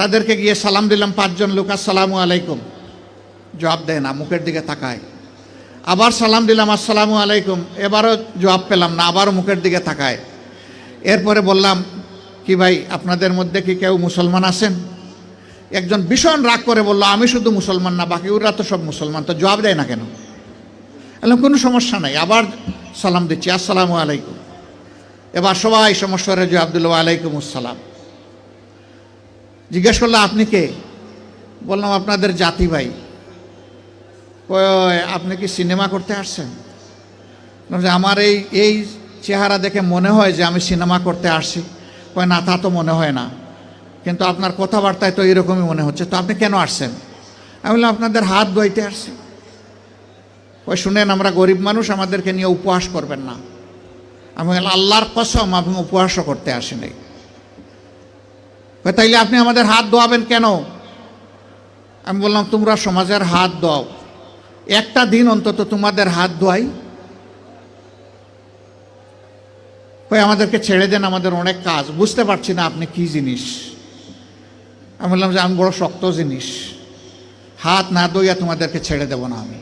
তাদেরকে গিয়ে সালাম দিলাম, 5 জন লোক আসসালামু আলাইকুম, জবাব দেয় না, মুখের দিকে তাকায়। আবার সালাম দিলাম আসসালামু আলাইকুম, এবারও জবাব পেলাম না, আবারও মুখের দিকে তাকায়। এরপরে বললাম, কি ভাই আপনাদের মধ্যে কি কেউ মুসলমান আছেন? একজন ভীষণ রাগ করে বলল, আমি শুধু মুসলমান না, বাকি ওরা তো সব মুসলমান, তো জবাব দেয় না কেন? বললাম কোনো সমস্যা নাই, আবার সালাম দিচ্ছি আসসালামু আলাইকুম। এবার সবাই সমস্যারে জবাব দিল ওয়ালাইকুম আসসালাম। জিজ্ঞেস করলো আপনি কে? বললাম আপনাদের জাতি ভাই। কয় আপনি কি সিনেমা করতে আসছেন? আমার এই চেহারা দেখে মনে হয় যে আমি সিনেমা করতে আসছি। কয় না, তা তো মনে হয় না, কিন্তু আপনার কথাবার্তায় তো এরকমই মনে হচ্ছে, তো আপনি কেন আসছেন? আমি বললাম আপনাদের হাত ধুইতে আসছি। ওই শুনেন, আমরা গরিব মানুষ, আমাদেরকে নিয়ে উপহাস করবেন না। আমি বললাম আল্লাহর কসম আমি উপহাসও করতে আসিনি। তাইলে আপনি আমাদের হাত ধোয়াবেন কেন? আমি বললাম তোমরা সমাজের হাত দাও, একটা দিন অন্তত তোমাদের হাত ধোয়াই। কই আমাদেরকে ছেড়ে দেন, আমাদের অনেক কাজ, বুঝতে পারছি না আপনি কি জিনিস। আমি বললাম যে আমি বড় শক্ত জিনিস, হাত না ধুইয়া তোমাদেরকে ছেড়ে দেব না আমি।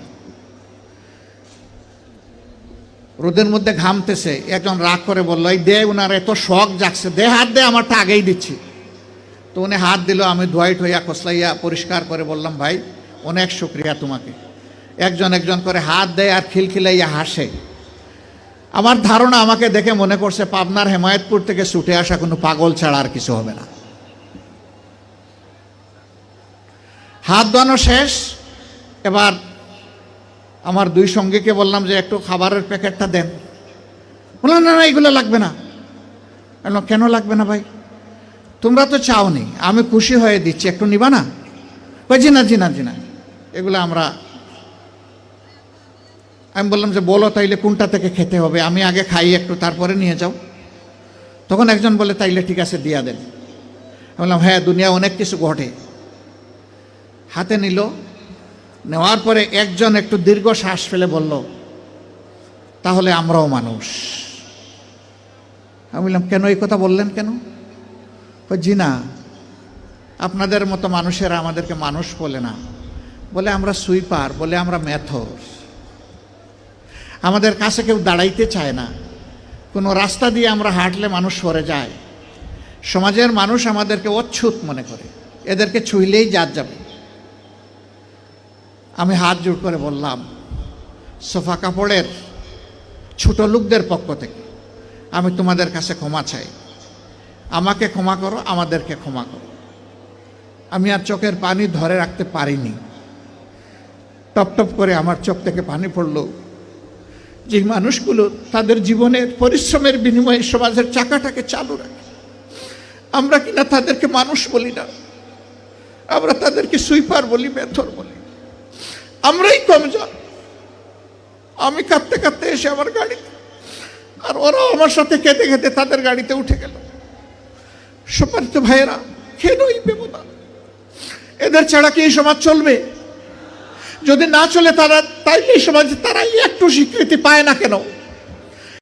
রোদের মধ্যে ঘামতেছে, একজন রাগ করে বললো, এই দে, উনার এত শখ জাগছে, দে হাত দে, আমারটা আগেই দিচ্ছি। তো উনি হাত দিল, আমি ধোয়াই ঠোয়া কসলাইয়া পরিষ্কার করে বললাম ভাই অনেক শুক্রিয়া তোমাকে। একজন একজন করে হাত দেয় আর খিলখিলাইয়া হাসে। আমার ধারণা আমাকে দেখে মনে করছে পাবনার হেমায়েতপুর থেকে ছুটে আসা কোনো পাগল ছাড়া আর কিছু হবে না। হাত ধোয়ানো শেষ। এবার আমার 2 সঙ্গীকে বললাম যে একটু খাবারের প্যাকেটটা দেন। বললাম না না, এগুলো লাগবে না। বললাম কেন লাগবে না ভাই? তোমরা তো চাওনি, আমি খুশি হয়ে দিচ্ছি, একটু নিবা না? জি না জি না জি না, এগুলো আমি বললাম যে বলো তাইলে কোনটা থেকে খেতে হবে, আমি আগে খাই একটু, তারপরে নিয়ে যাও। তখন একজন বলে তাইলে ঠিক আছে দিয়া দেন। আমি বললাম হ্যাঁ, দুনিয়া অনেক কিছু ঘটে। হাতে নিল, নেওয়ার পরে একজন একটু দীর্ঘ শ্বাস ফেলে বলল, তাহলে আমরাও মানুষ। আমি বললাম কেন এই কথা বললেন কেন? জি না, আপনাদের মতো মানুষেরা আমাদেরকে মানুষ বলে না, বলে আমরা সুইপার, বলে আমরা মেথর। আমাদের কাছে কেউ দাঁড়াইতে চায় না, কোনো রাস্তা দিয়ে আমরা হাঁটলে মানুষ সরে যায়। সমাজের মানুষ আমাদেরকে অচ্ছুত মনে করে, এদেরকে ছুঁইলেই জাত যাবে। আমি হাত জোড় করে বললাম, সোফা কাপড়ের ছোট লোকদের পক্ষ থেকে আমি তোমাদের কাছে ক্ষমা চাই, আমাকে ক্ষমা করো, আমাদেরকে ক্ষমা করো। আমি আর চোখের পানি ধরে রাখতে পারিনি, টপ টপ করে আমার চোখ থেকে পানি পড়ল। যে মানুষগুলো তাদের জীবনের পরিশ্রমের বিনিময়ে সমাজের চাকাটাকে চালু রাখে, আমরা কিনা তাদেরকে মানুষ বলি না, আমরা তাদেরকে সুইপার বলি, মেথর বলি। আমরাই কমজোর। আমি কাঁদতে কাঁদতে এসে আমার গাড়িতে, আর ওরাও আমার সাথে কেঁদে কেঁদে তাদের গাড়িতে উঠে গেল। সম্মানিত ভাইয়েরা, কেন এই ব্যবধান? এদের ছাড়া কি এই সমাজ চলবে? যদি না চলে তারা, তাইলে এই সমাজে তারা একটু স্বীকৃতি পায় না কেন?